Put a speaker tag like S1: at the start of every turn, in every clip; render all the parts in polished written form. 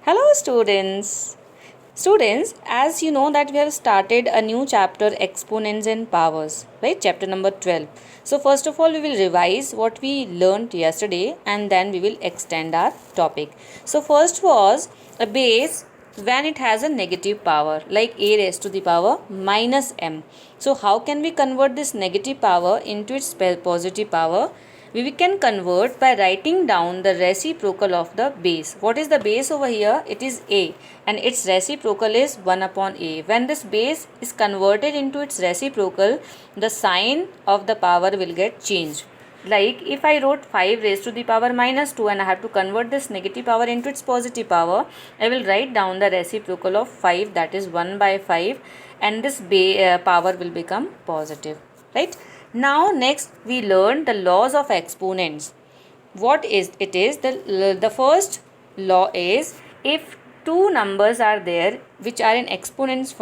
S1: Hello students. Students, as you know that we have started a new chapter exponents and powers, right? Chapter number 12. So first of all we will revise what we learned yesterday and then we will extend our topic. So first was a base when it has a negative power like a raised to the power minus m. So how can we convert this negative power into its positive power? We can convert by writing down the reciprocal of the base. What is the base over here? It is a and its reciprocal is 1 upon a. When this base is converted into its reciprocal, the sign of the power will get changed. Like if I wrote 5 raised to the power minus 2 and I have to convert this negative power into its positive power, I will write down the reciprocal of 5, that is 1 by 5, and this power will become positive, right? Now next we learn the laws of exponents. What is it is the first law is, if two numbers are there which are in exponential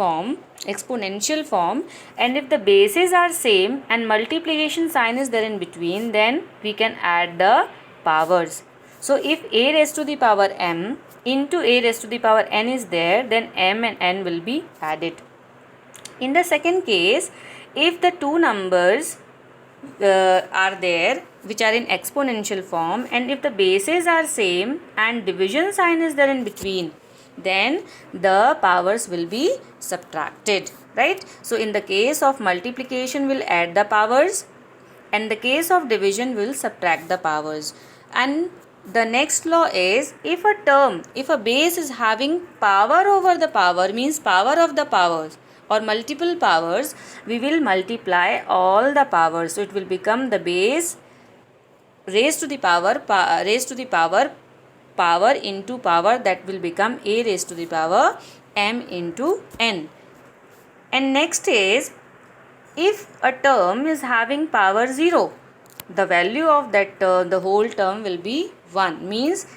S1: form, and if the bases are same and multiplication sign is there in between, then we can add the powers. So if a raised to the power m into a raised to the power n is there, then m and n will be added. In the second case, if the two numbers are there which are in exponential form, and if the bases are same and division sign is there in between, then the powers will be subtracted, right? So in the case of multiplication we'll add the powers, and the case of division will subtract the powers. And the next law is, if a base is having power over the power, means power of the powers or multiple powers, we will multiply all the powers. So it will become the base raised to the power power into power, that will become a raised to the power m into n. And next is, if a term is having power 0, the value of that the whole term will be 1. Means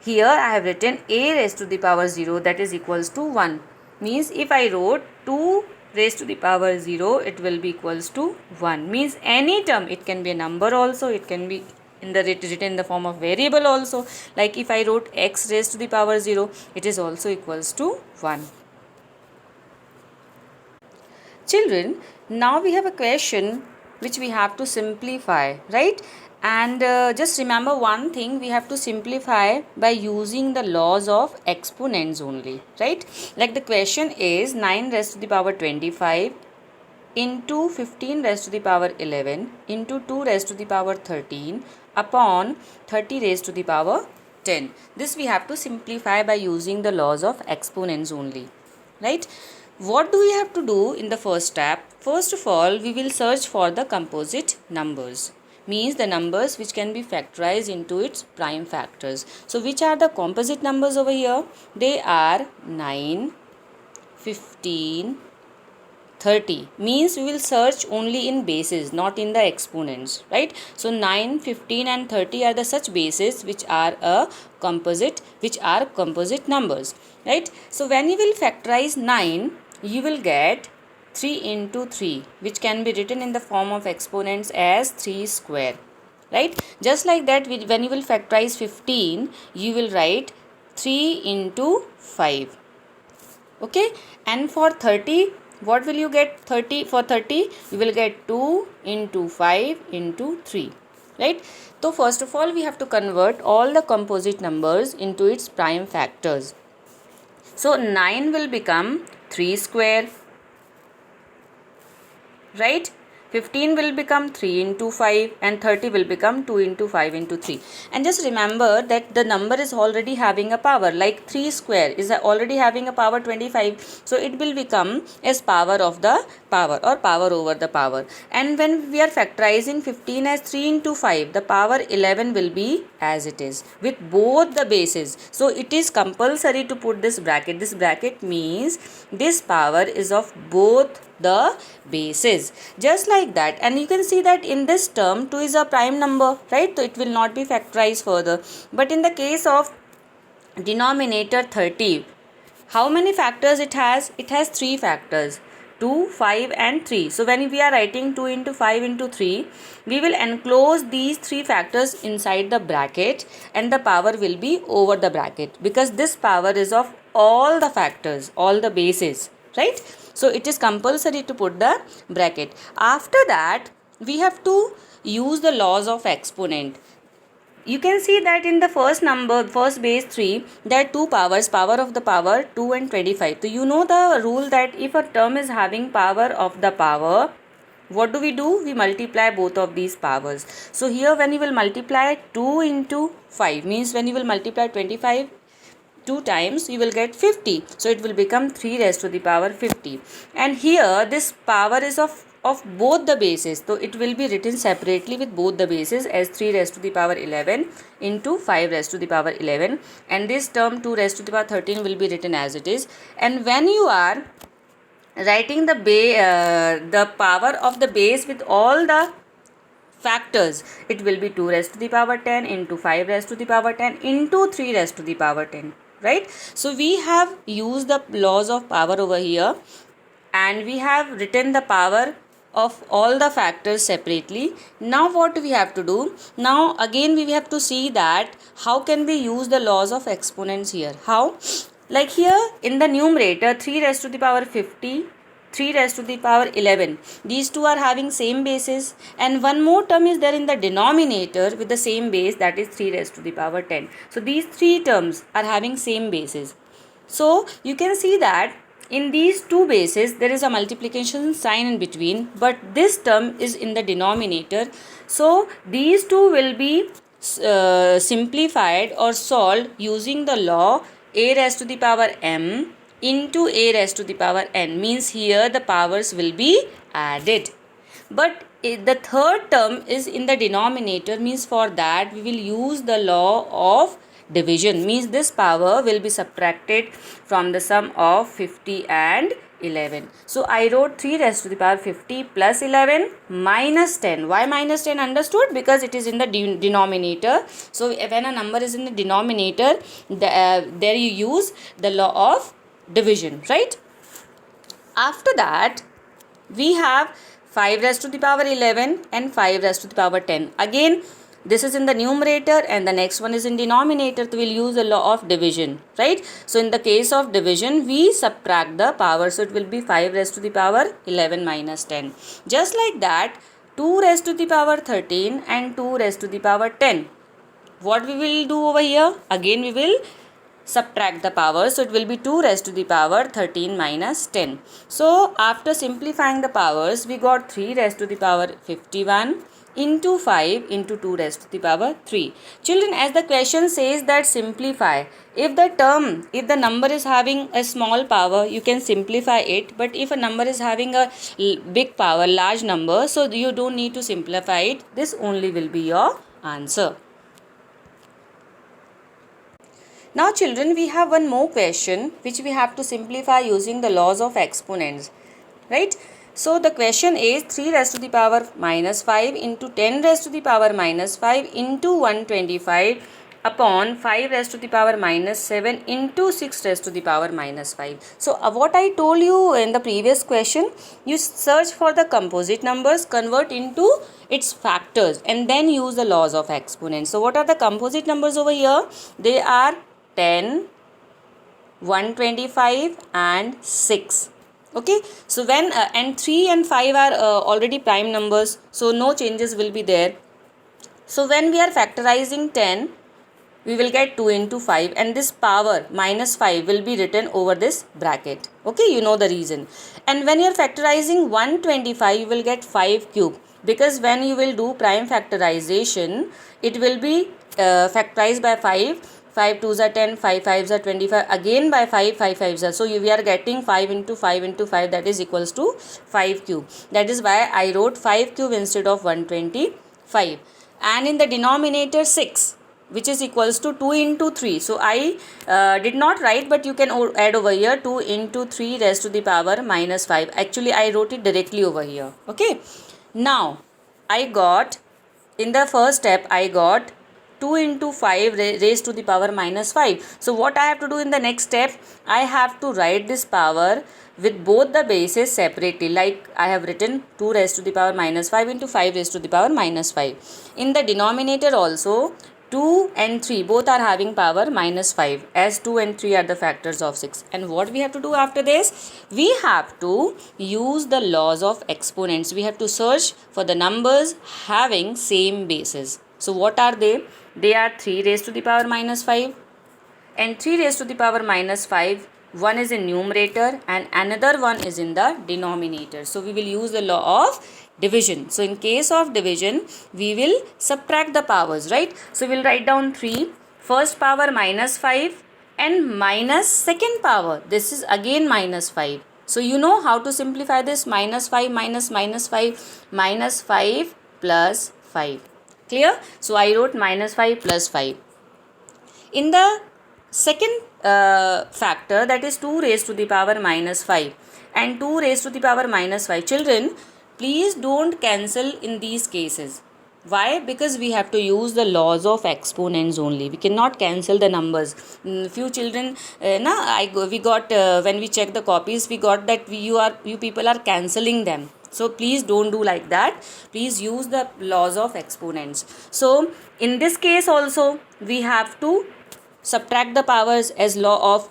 S1: here I have written a raised to the power 0, that is equals to 1. Means if I wrote 2 raised to the power 0, it will be equals to 1. Means any term, it can be a number also, it can be written in the form of variable also. Like if I wrote x raised to the power 0, it is also equals to 1. Children, now we have a question which we have to simplify, right? And just remember one thing, we have to simplify by using the laws of exponents only, right? Like the question is 9 raised to the power 25 into 15 raised to the power 11 into 2 raised to the power 13 upon 30 raised to the power 10. This we have to simplify by using the laws of exponents only, right? What do we have to do in the first step? First of all, we will search for the composite numbers. Means the numbers which can be factorized into its prime factors. So which are the composite numbers over here? They are 9, 15, 30. Means we will search only in bases, not in the exponents, right? So 9, 15 and 30 are the such bases which are composite numbers, right? So when you will factorize 9, you will get 3 into 3, which can be written in the form of exponents as 3 square, right? Just like that, when you will factorize 15, you will write 3 into 5, okay? And for 30, what will you get? 30, for 30 you will get 2 into 5 into 3, right? So first of all, we have to convert all the composite numbers into its prime factors. So 9 will become 3 square, right? 15 will become 3 into 5 and 30 will become 2 into 5 into 3. And just remember that the number is already having a power, like 3 square is already having a power 25. So it will become as power of the power or power over the power. And when we are factorizing 15 as 3 into 5, the power 11 will be as it is with both the bases. So it is compulsory to put this bracket. This bracket means this power is of both the bases, just like that. And you can see that in this term 2 is a prime number, right? So it will not be factorized further. But in the case of denominator 30, how many factors it has? It has 3 factors. 2, 5 and 3. So when we are writing 2 into 5 into 3, we will enclose these three factors inside the bracket and the power will be over the bracket, because this power is of all the factors, all the bases, right? So it is compulsory to put the bracket. After that, we have to use the laws of exponent. You can see that in the first base 3, there are two powers, power of the power 2 and 25. So you know the rule that if a term is having power of the power, what do? We multiply both of these powers. So here when you will multiply 2 into 5, means when you will multiply 25 2 times, you will get 50. So it will become 3 raised to the power 50. And here this power is of both the bases. So it will be written separately with both the bases as 3 raised to the power 11 into 5 raised to the power 11. And this term 2 raised to the power 13 will be written as it is. And when you are writing the power of the base with all the factors, it will be 2 raised to the power 10 into 5 raised to the power 10 into 3 raised to the power 10, right? So we have used the laws of power over here and we have written the power of all the factors separately. Now what we have to do? Now again we have to see that how can we use the laws of exponents here. How? Like here in the numerator 3 raised to the power 50, 3 raised to the power 11. These two are having same bases, and one more term is there in the denominator with the same base, that is 3 raised to the power 10. So these three terms are having same bases. So you can see that in these two bases there is a multiplication sign in between, but this term is in the denominator. So these two will be simplified or solved using the law a raised to the power m into a raised to the power n, means here the powers will be added. But the third term is in the denominator, means for that we will use the law of division, means this power will be subtracted from the sum of 50 and 11. So I wrote 3 raised to the power 50 plus 11 minus 10. Why minus 10? Understood? Because it is in the denominator. So when a number is in the denominator, there you use the law of division, right? After that, we have 5 raised to the power 11 and 5 raised to the power 10. Again, this is in the numerator and the next one is in denominator. So we will use the law of division, right? So in the case of division, we subtract the power. So it will be 5 raised to the power 11 minus 10. Just like that, 2 raised to the power 13 and 2 raised to the power 10. What we will do over here? Again, we will subtract the power. So it will be 2 raised to the power 13 minus 10. So after simplifying the powers, we got 3 raised to the power 51 into 5 into 2 raised to the power 3. Children, as the question says that simplify, if the number is having a small power, you can simplify it. But if a number is having a big power, large number, so you don't need to simplify it. This only will be your answer. Now children, we have one more question which we have to simplify using the laws of exponents, right? So the question is 3 raised to the power minus 5 into 10 raised to the power minus 5 into 125 upon 5 raised to the power minus 7 into 6 raised to the power minus 5. So what I told you in the previous question, you search for the composite numbers, convert into its factors and then use the laws of exponents. So what are the composite numbers over here? They are 10, 125 and 6. Okay, so when and 3 and 5 are already prime numbers, so no changes will be there. So when we are factorizing 10, we will get 2 into 5 and this power minus 5 will be written over this bracket. Okay, you know the reason. And when you are factorizing 125, you will get 5 cube, because when you will do prime factorization, it will be factorized by 5. 5 2s are 10, 5 5s are 25, again by 5, 5 5s are. So we are getting 5 into 5 into 5, that is equals to 5 cube. That is why I wrote 5 cube instead of 125. And in the denominator 6, which is equals to 2 into 3. So I did not write, but you can add over here 2 into 3 raised to the power minus 5. Actually, I wrote it directly over here. Okay. Now, I got, in the first step, I got 2 into 5 raised to the power minus 5. So what I have to do in the next step, I have to write this power with both the bases separately, like I have written 2 raised to the power minus 5 into 5 raised to the power minus 5. In the denominator also, 2 and 3 both are having power minus 5, as 2 and 3 are the factors of 6. And what we have to do after this? We have to use the laws of exponents. We have to search for the numbers having same bases. So what are they? They are 3 raised to the power minus 5 and 3 raised to the power minus 5. One is in numerator and another one is in the denominator. So we will use the law of division. So in case of division, we will subtract the powers, right? So we will write down 3, first power minus 5 and minus second power. This is again minus 5. So you know how to simplify this. Minus 5 minus minus 5 minus 5 plus 5. Clear? So I wrote minus 5 plus 5. In the second factor, that is 2 raised to the power minus 5 and 2 raised to the power minus 5. Children, please don't cancel in these cases. Why? Because we have to use the laws of exponents only. We cannot cancel the numbers. Few children, we got when we check the copies, we got that you people are cancelling them. So please don't do like that. Please use the laws of exponents. So in this case also, we have to subtract the powers, as law of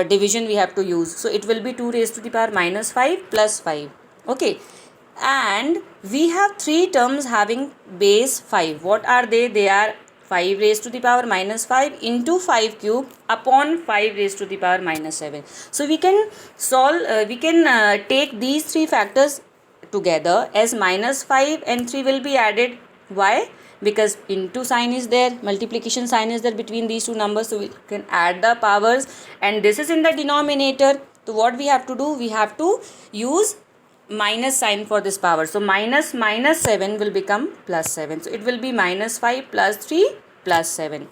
S1: division we have to use. So it will be 2 raised to the power minus 5 plus 5. Okay. And we have 3 terms having base 5. What are they? They are 5 raised to the power minus 5 into 5 cube upon 5 raised to the power minus 7. So we can take these 3 factors together as minus 5 and 3 will be added. Why? Because into sign is there, multiplication sign is there between these two numbers, so we can add the powers, and this is in the denominator. So what we have to do? We have to use minus sign for this power. So minus 7 will become plus 7. So it will be minus 5 plus 3 plus 7.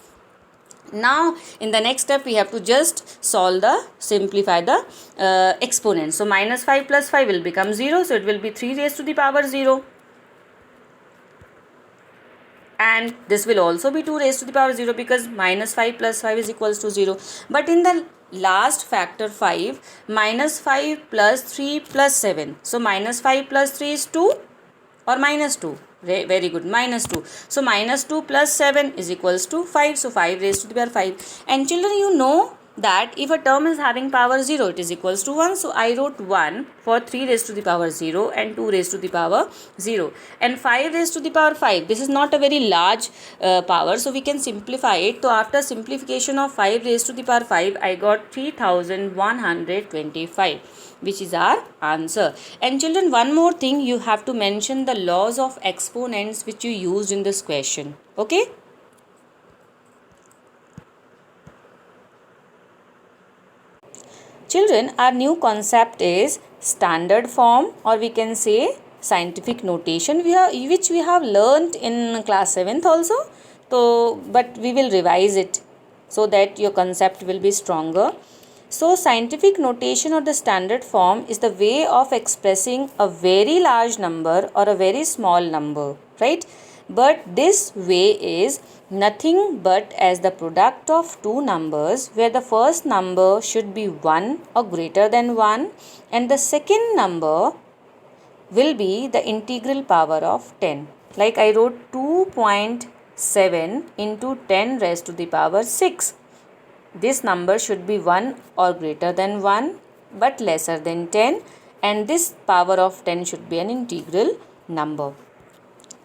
S1: Now in the next step, we have to just simplify the exponents. So minus 5 plus 5 will become 0. So it will be 3 raised to the power 0. And this will also be 2 raised to the power 0, because minus 5 plus 5 is equals to 0. But in the last factor 5, minus 5 plus 3 plus 7. So minus 5 plus 3 is 2 or minus 2. Very good, minus 2. So minus 2 plus 7 is equals to 5. So 5 raised to the power 5. And children, you know that if a term is having power 0, it is equals to 1. So I wrote 1 for 3 raised to the power 0 and 2 raised to the power 0. And 5 raised to the power 5. This is not a very large power, so we can simplify it. So after simplification of 5 raised to the power 5, I got 3125, which is our answer. And children, one more thing, you have to mention the laws of exponents which you used in this question. Okay? Children, our new concept is standard form, or we can say scientific notation, which we have learnt in class 7th also. So, but we will revise it so that your concept will be stronger. So scientific notation or the standard form is the way of expressing a very large number or a very small number, right? But this way is nothing but as the product of two numbers, where the first number should be 1 or greater than 1 and the second number will be the integral power of 10. Like I wrote 2.7 into 10 raised to the power 6. This number should be 1 or greater than 1 but lesser than 10, and this power of 10 should be an integral number.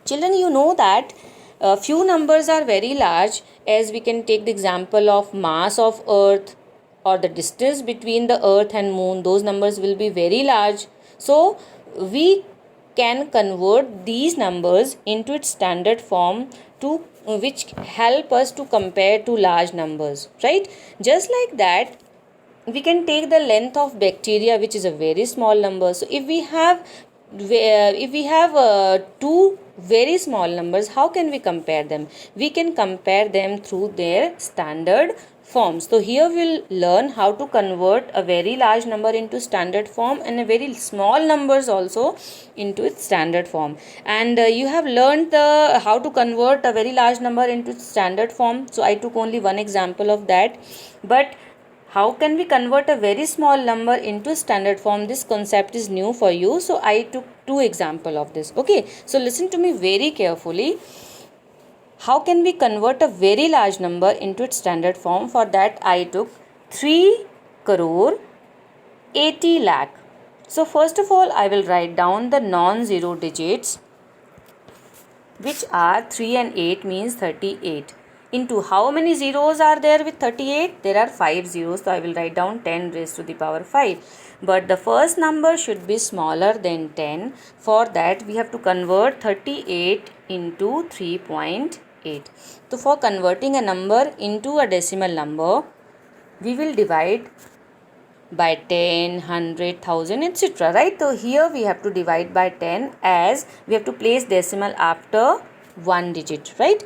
S1: Children, you know that few numbers are very large, as we can take the example of mass of earth or the distance between the earth and moon. Those numbers will be very large. So we can convert these numbers into its standard form, to which help us to compare to large numbers, right? Just like that, we can take the length of bacteria, which is a very small number. So if we have two very small numbers, how can we compare them? We can compare them through their standard forms. So here we'll learn how to convert a very large number into standard form and a very small numbers also into its standard form. And you have learned the how to convert a very large number into its standard form. So I took only one example of that. But how can we convert a very small number into standard form? This concept is new for you. So I took two example of this. Okay. So listen to me very carefully. How can we convert a very large number into its standard form? For that I took 3 crore 80 lakh. So first of all I will write down the non-zero digits, which are 3 and 8 means 38. Into how many zeros are there with 38? There are 5 zeros. So I will write down 10 raised to the power 5. But the first number should be smaller than 10. For that we have to convert 38 into 3.8. So for converting a number into a decimal number, we will divide by 10, 100, 1000, etc. Right? So here we have to divide by 10, as we have to place decimal after one digit, right?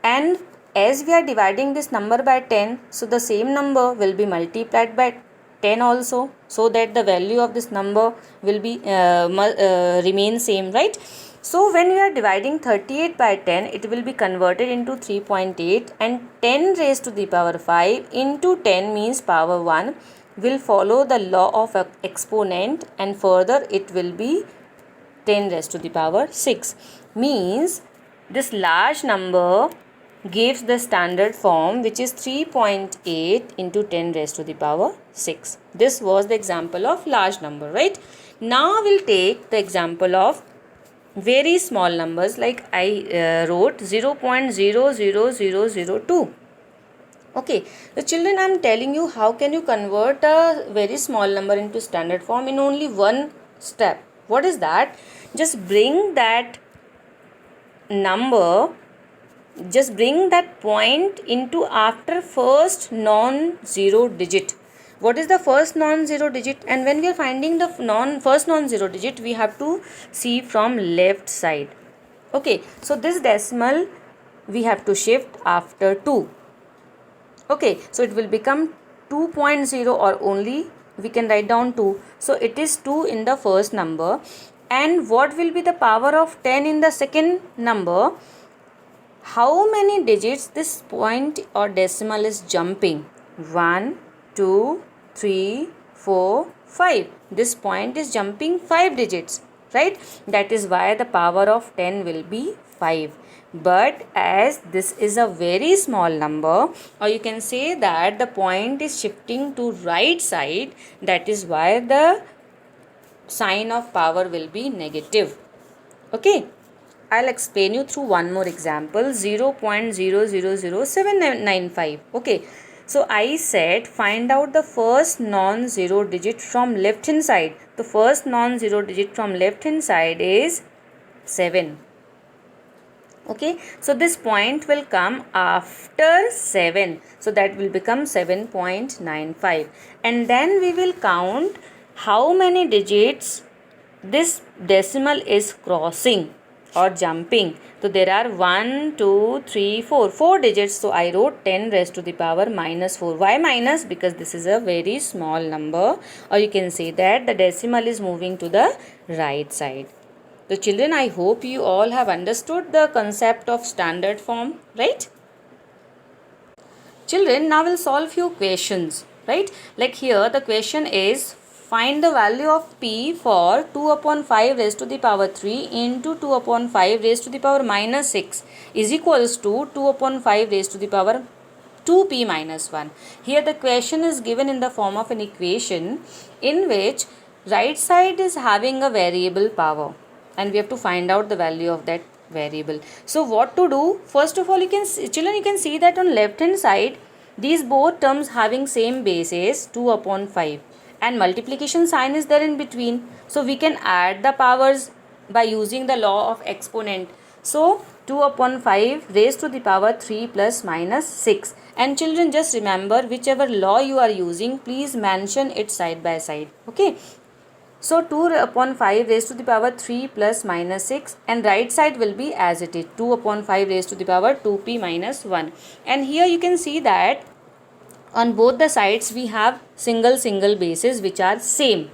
S1: And as we are dividing this number by 10, so the same number will be multiplied by 10 also, so that the value of this number will be remain same, right? So when we are dividing 38 by 10, it will be converted into 3.8, and 10 raised to the power 5 into 10 means power 1 will follow the law of exponent, and further it will be 10 raised to the power 6. Means this large number gives the standard form, which is 3.8 into 10 raised to the power 6. This was the example of large number, right? Now we'll take the example of very small numbers, like I wrote 0.00002. Okay, so children, I am telling you how can you convert a very small number into standard form in only one step. What is that? Just bring that number, just bring that point into after first non-zero digit. What is the first non-zero digit? And when we are finding the first non-zero digit, we have to see from left side. Okay, so this decimal we have to shift after 2. Okay, so it will become 2.0, or only we can write down 2. So it is 2 in the first number. And what will be the power of 10 in the second number? How many digits this point or decimal is jumping? 1, 2, 3, 4, 5. This point is jumping 5 digits, right? That is why the power of 10 will be 5. But as this is a very small number, or you can say that the point is shifting to right side, that is why the sign of power will be negative. Okay, I'll explain you through one more example. 0.000795. Okay, so I said find out the first non-zero digit from left hand side. The first non-zero digit from left hand side is 7. Okay, so this point will come after 7, so that will become 7.95, and then we will count how many digits this decimal is crossing or jumping. So there are 1, 2, 3, 4 digits. So I wrote 10 raised to the power minus 4. Why minus? Because this is a very small number, or you can say that the decimal is moving to the right side. So children, I hope you all have understood the concept of standard form, right? Children, now we'll solve few questions, right? Like here the question is, find the value of p for 2 upon 5 raised to the power 3 into 2 upon 5 raised to the power minus 6 is equals to 2 upon 5 raised to the power 2p minus 1. Here the question is given in the form of an equation in which right side is having a variable power, and we have to find out the value of that variable. So what to do? First of all, you can see that on left hand side these both terms having same basis 2 upon 5, and multiplication sign is there in between. So we can add the powers by using the law of exponent. So 2 upon 5 raised to the power 3 plus minus 6. And children, just remember, whichever law you are using, please mention it side by side. Okay. So 2 upon 5 raised to the power 3 plus minus 6, and right side will be as it is 2 upon 5 raised to the power 2p minus 1. And here you can see that on both the sides we have single bases which are same,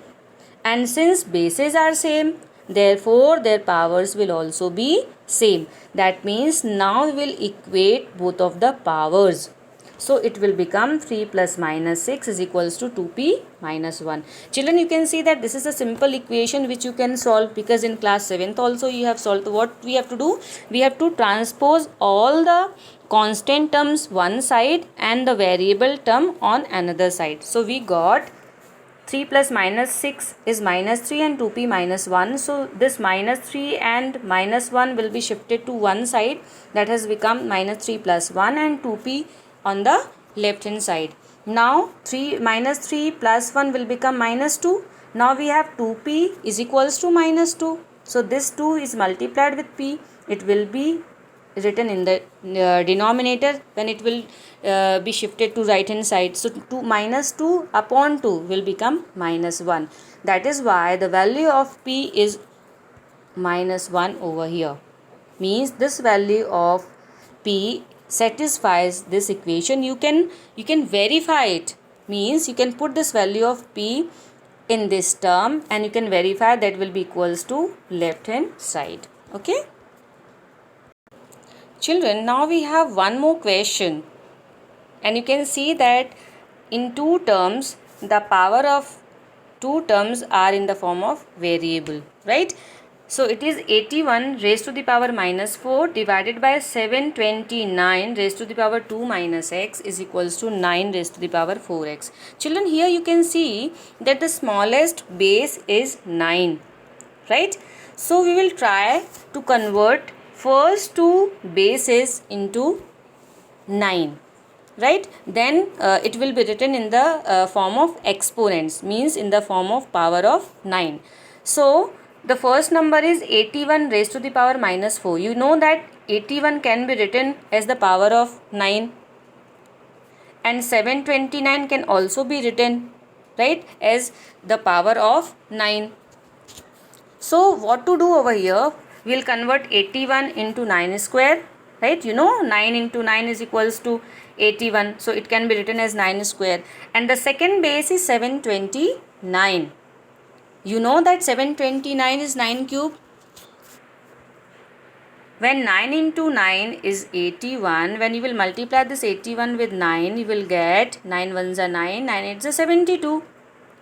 S1: and since bases are same, therefore their powers will also be same. That means now we will equate both of the powers. So it will become 3 plus minus 6 is equals to 2p minus 1. Children, you can see that this is a simple equation which you can solve, because in class 7th also you have solved. What we have to do? We have to transpose all the constant terms one side and the variable term on another side. So we got 3 plus minus 6 is minus 3 and 2p minus 1. So this minus 3 and minus 1 will be shifted to one side. That has become minus 3 plus 1 and 2p on the left hand side. Now minus 3 plus 1 will become minus 2. Now we have 2p is equals to minus 2. So this 2 is multiplied with p. It will be written in the denominator when it will be shifted to right hand side. So 2 minus 2 upon 2 will become minus 1. That is why the value of p is minus 1 over here. Means this value of p satisfies this equation. You can verify it. Means you can put this value of p in this term and you can verify that will be equals to left hand side. Okay. Children, now we have one more question, and you can see that in two terms the power of two terms are in the form of variable, right? So it is 81 raised to the power minus 4 divided by 729 raised to the power 2 minus x is equals to 9 raised to the power 4x. Children, here you can see that the smallest base is 9, right? So we will try to convert first two bases into 9, right? Then it will be written in the form of exponents, means in the form of power of 9. So the first number is 81 raised to the power minus 4. You know that 81 can be written as the power of 9, and 729 can also be written, right, as the power of 9. So what to do over here? We will convert 81 into 9 square, right? You know 9 into 9 is equals to 81. So it can be written as 9 square. And the second base is 729. You know that 729 is 9 cube. When 9 into 9 is 81, when you will multiply this 81 with 9, you will get 9 ones are 9, 9 eights are 72,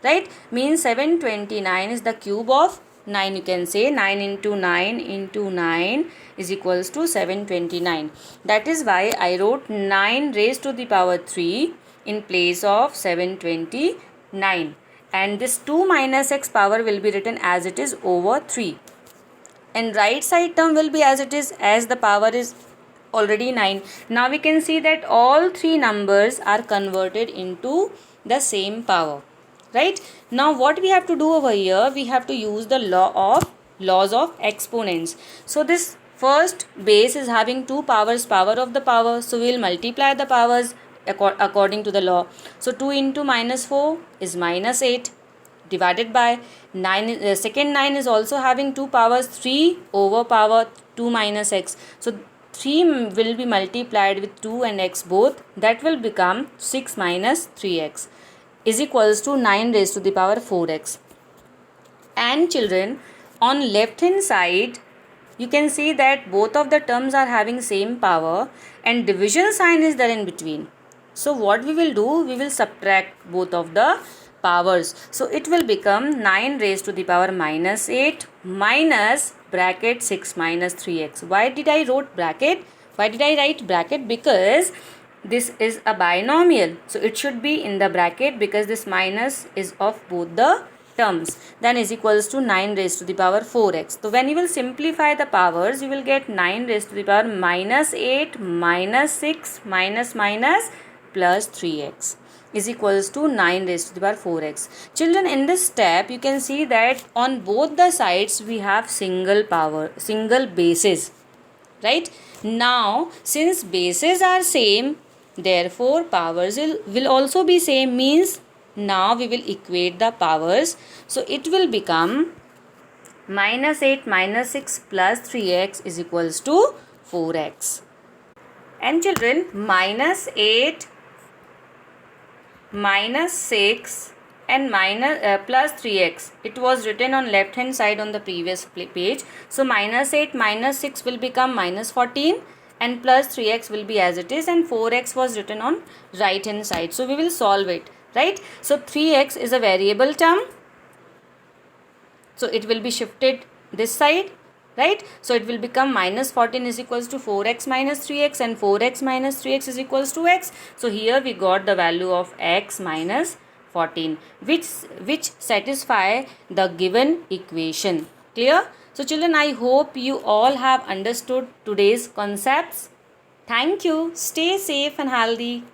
S1: right? Means 729 is the cube of 9. You can say 9 into 9 is equals to 729. That is why I wrote 9 raised to the power 3 in place of 729. And this 2 minus x power will be written as it is over 3. And right side term will be as it is, as the power is already 9. Now we can see that all three numbers are converted into the same power. Right? Now what we have to do over here, we have to use the laws of exponents. So this first base is having two powers, power of the power. So we will multiply the powers according to the law. So 2 into minus 4 is minus 8 divided by 9. Second 9 is also having two powers, 3 over power 2 minus x. So 3 will be multiplied with 2 and x both. That will become 6 minus 3x. Is equals to 9 raised to the power 4x. And children, on left hand side you can see that both of the terms are having same power and division sign is there in between. So what we will do, we will subtract both of the powers. So it will become 9 raised to the power minus 8 minus bracket 6 minus 3x. Why did I wrote bracket? Why did I write bracket? Because this is a binomial, so it should be in the bracket because this minus is of both the terms. Then is equals to 9 raised to the power 4x. So when you will simplify the powers, you will get 9 raised to the power minus 8 minus 6 minus plus 3x is equals to 9 raised to the power 4x. Children, in this step you can see that on both the sides we have single bases, right? Now since bases are same, therefore powers will also be same, means now we will equate the powers. So it will become minus 8 minus 6 plus 3x is equals to 4x. And children, minus 8 minus 6 and plus 3x. It was written on left hand side on the previous page. So minus 8 minus 6 will become minus 14 and plus 3x will be as it is, and 4x was written on right hand side. So we will solve it, right? So 3x is a variable term, so it will be shifted this side, right? So it will become minus 14 is equals to 4x minus 3x, and 4x minus 3x is equals to x. So here we got the value of x minus 14, which satisfy the given equation. Clear? So children, I hope you all have understood today's concepts. Thank you. Stay safe and healthy.